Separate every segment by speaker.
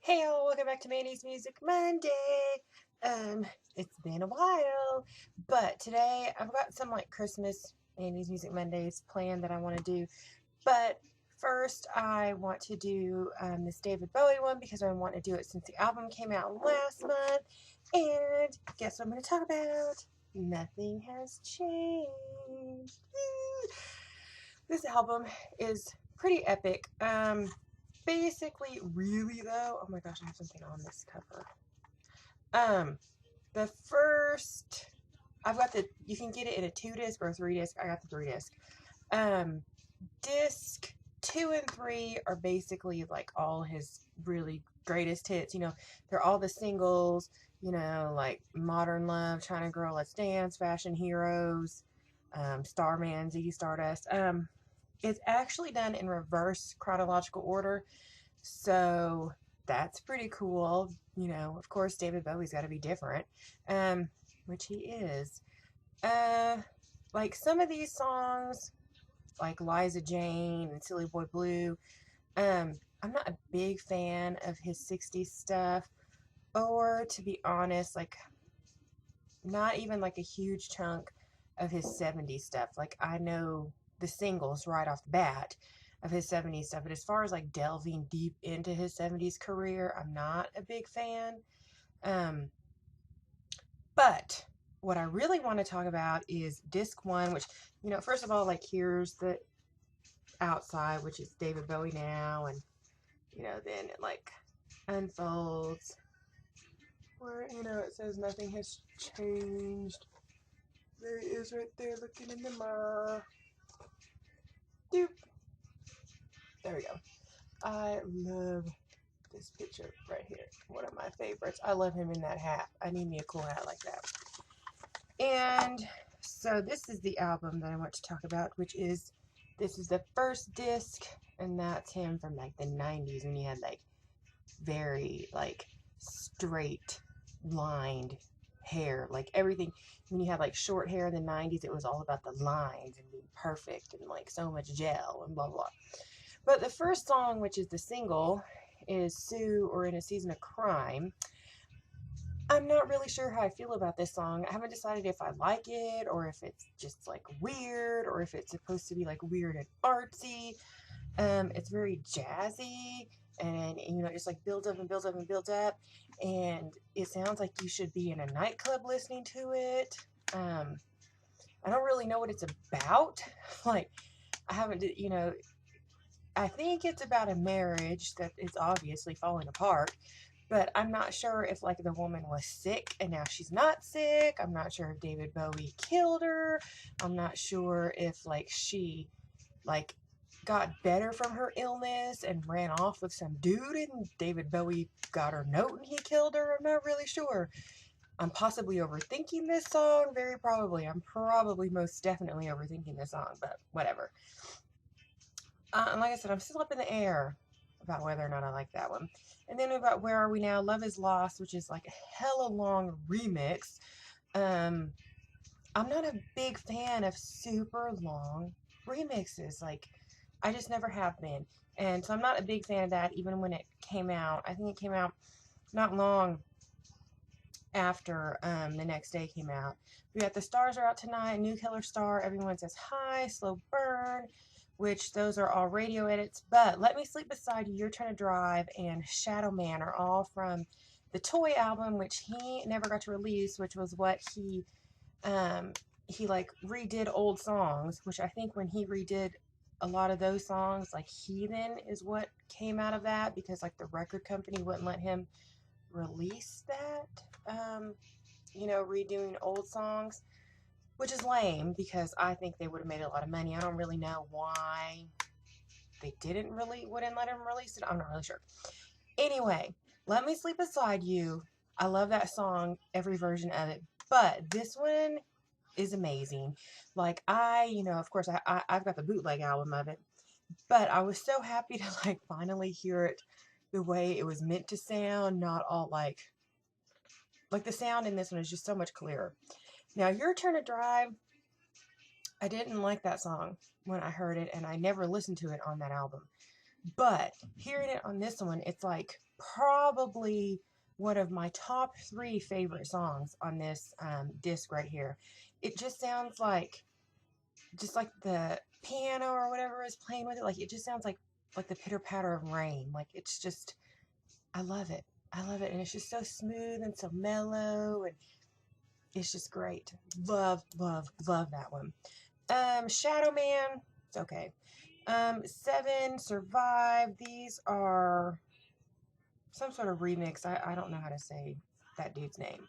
Speaker 1: Hey y'all, welcome back to Mandy's Music Monday. It's been a while, but today I've got some like Christmas Mandy's Music Mondays planned that I want to do. But first, I want to do this David Bowie one because I want to do it since the album came out last month. And guess what I'm going to talk about? Nothing has changed. This album is pretty epic. Basically, really though, oh my gosh, I have something on this cover. The first, you can get it in a 2-disc or a 3-disc. I got the 3-disc. Disc 2 and 3 are basically like all his really greatest hits. You know, they're all the singles, you know, like Modern Love, China Girl, Let's Dance, Fashion Heroes, Starman, Ziggy Stardust. It's actually done in reverse chronological order, so that's pretty cool. You know, of course, David Bowie's got to be different, which he is. Like some of these songs, like Liza Jane and Silly Boy Blue, I'm not a big fan of his 60s stuff, or to be honest, like not even like a huge chunk of his 70s stuff. Like I know the singles right off the bat of his 70s stuff, but as far as like delving deep into his 70s career, I'm not a big fan. But what I really want to talk about is disc 1, which, you know, first of all, like here's the outside, which is David Bowie now, and you know, then it like unfolds where, you know, it says nothing has changed. There he is right there looking in the mirror. Doop. There we go. I love this picture right here. One of my favorites. I love him in that hat. I need me a cool hat like that. And so this is the album that I want to talk about, this is the first disc, and that's him from like the 90s when he had like very like straight lined hair, like everything. When you had like short hair in the 90s, it was all about the lines and being perfect and like so much gel and blah blah. But the first song, which is the single, is Sue or In a Season of Crime. I'm not really sure how I feel about this song. I haven't decided if I like it or if it's just like weird or if it's supposed to be like weird and artsy. It's very jazzy, and you know, it just like builds up and builds up and builds up, and it sounds like you should be in a nightclub listening to it. I don't really know what it's about. Like, I haven't, you know, I think it's about a marriage that is obviously falling apart, but I'm not sure if like the woman was sick and now she's not sick. I'm not sure if David Bowie killed her. I'm not sure if like she like got better from her illness and ran off with some dude and David Bowie got her note and he killed her. I'm not really sure. I'm possibly overthinking this song. Very probably. I'm probably most definitely overthinking this song, but whatever. And like I said, I'm still up in the air about whether or not I like that one. And then about Where Are We Now? Love Is Lost, which is like a hella long remix. I'm not a big fan of super long remixes. Like, I just never have been. And so I'm not a big fan of that even when it came out. I think it came out not long after the next day came out. We got The Stars Are Out Tonight, New Killer Star, Everyone Says Hi, Slow Burn, which those are all radio edits. But Let Me Sleep Beside You, Your Turn to Drive, and Shadow Man are all from the Toy album, which he never got to release, which was what he like redid old songs, which I think when he redid a lot of those songs, like Heathen is what came out of that, because like the record company wouldn't let him release that, you know, redoing old songs, which is lame because I think they would have made a lot of money. I don't really know why they wouldn't let him release it. I'm not really sure. Anyway, Let Me Sleep Beside You. I love that song, every version of it, but this one is amazing. Like you know, of course I've got the bootleg album of it, but I was so happy to like finally hear it the way it was meant to sound, not all like the sound in this one is just so much clearer. Now, Your Turn to Drive, I didn't like that song when I heard it, and I never listened to it on that album. But hearing it on this one, it's like probably one of my top 3 favorite songs on this disc right here. It just sounds like, just like the piano or whatever is playing with it. Like, it just sounds like the pitter patter of rain. Like, it's just, I love it. I love it. And it's just so smooth and so mellow. And it's just great. Love, love, love that one. Shadow Man, it's okay. 7, Survive. These are some sort of remix. I don't know how to say that dude's name.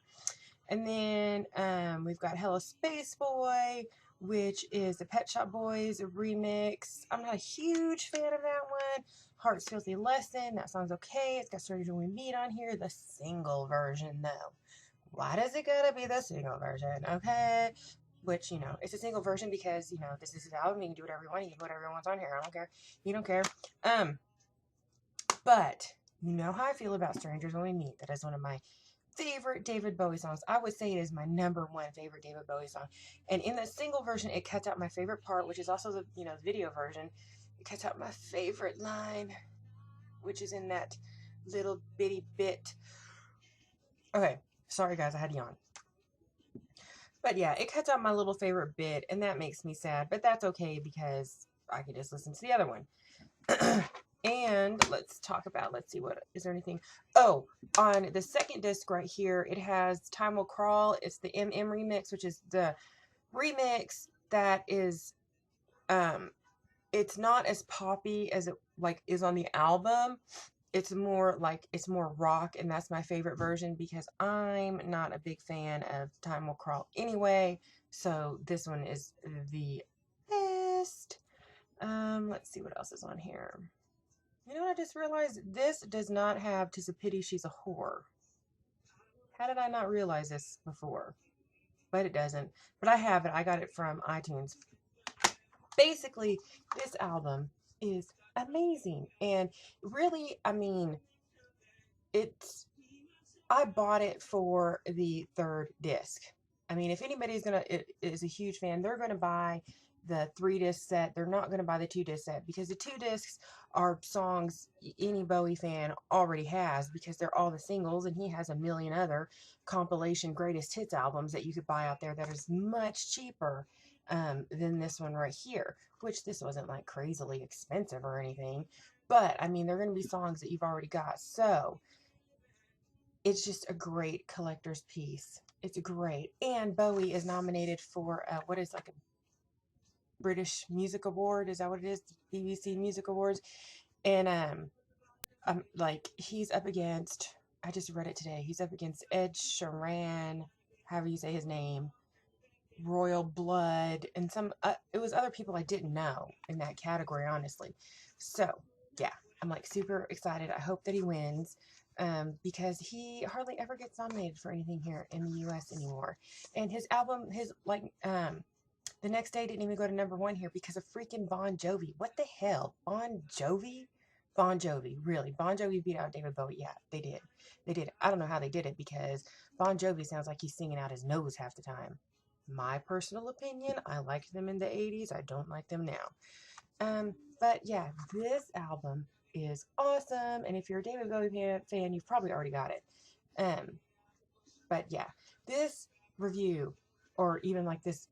Speaker 1: And then we've got Hello Space Boy, which is the Pet Shop Boys remix. I'm not a huge fan of that one. Heart's Filthy Lesson, that song's okay. It's got Strangers When We Meet on here. The single version, though. Why does it gotta be the single version? Okay. Which, you know, it's a single version because, you know, this is his album. You can do whatever you want. You can put whatever you want on here. I don't care. You don't care. But you know how I feel about Strangers When We Meet. That is one of my favorite David Bowie songs. I would say it is my #1 favorite David Bowie song. And in the single version, it cuts out my favorite part, which is also the, you know, video version. It cuts out my favorite line, which is in that little bitty bit. Okay, sorry guys, I had to yawn. But yeah, it cuts out my little favorite bit, and that makes me sad. But that's okay because I can just listen to the other one. And let's talk about, let's see, what is there anything? Oh, on the second disc right here, it has Time Will Crawl. It's the MM remix, which is the remix that is it's not as poppy as it like is on the album. It's more like, it's more rock, and that's my favorite version because I'm not a big fan of Time Will Crawl anyway. So this one is the best. Let's see what else is on here. You know what I just realized? This does not have 'Tis a Pity She's a Whore. How did I not realize this before? But it doesn't. But I have it. I got it from iTunes. Basically, this album is amazing. And really, I mean, I bought it for the 3rd disc. I mean, if anybody's is a huge fan, they're gonna buy the 3-disc set. They're not gonna buy the 2-disc set because the 2 discs are songs any Bowie fan already has because they're all the singles, and he has a million other compilation greatest hits albums that you could buy out there that is much cheaper than this one right here. Which this wasn't like crazily expensive or anything, but I mean, they're gonna be songs that you've already got, so it's just a great collector's piece. It's great. And Bowie is nominated for what is like a British Music Award. Is that what it is? BBC Music Awards. And like, he's up against, I just read it today. He's up against Ed Sheeran, however you say his name, Royal Blood, and some it was other people I didn't know in that category, honestly. So yeah, I'm like super excited. I hope that he wins, because he hardly ever gets nominated for anything here in the US anymore. And his album, his like the next day didn't even go to #1 here because of freaking Bon Jovi. What the hell? Bon Jovi? Bon Jovi, really? Bon Jovi beat out David Bowie? Yeah, they did. They did. I don't know how they did it because Bon Jovi sounds like he's singing out his nose half the time. My personal opinion, I liked them in the 80s. I don't like them now. But yeah, this album is awesome. And if you're a David Bowie fan, you've probably already got it. But yeah, this review, or even like this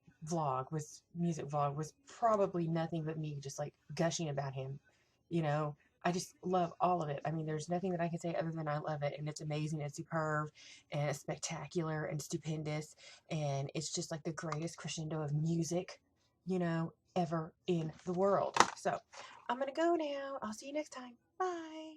Speaker 1: music vlog, was probably nothing but me just like gushing about him. You know, I just love all of it. I mean, there's nothing that I can say other than I love it, and it's amazing and superb and spectacular and stupendous, and it's just like the greatest crescendo of music, you know, ever in the world. So I'm gonna go now. I'll see you next time. Bye.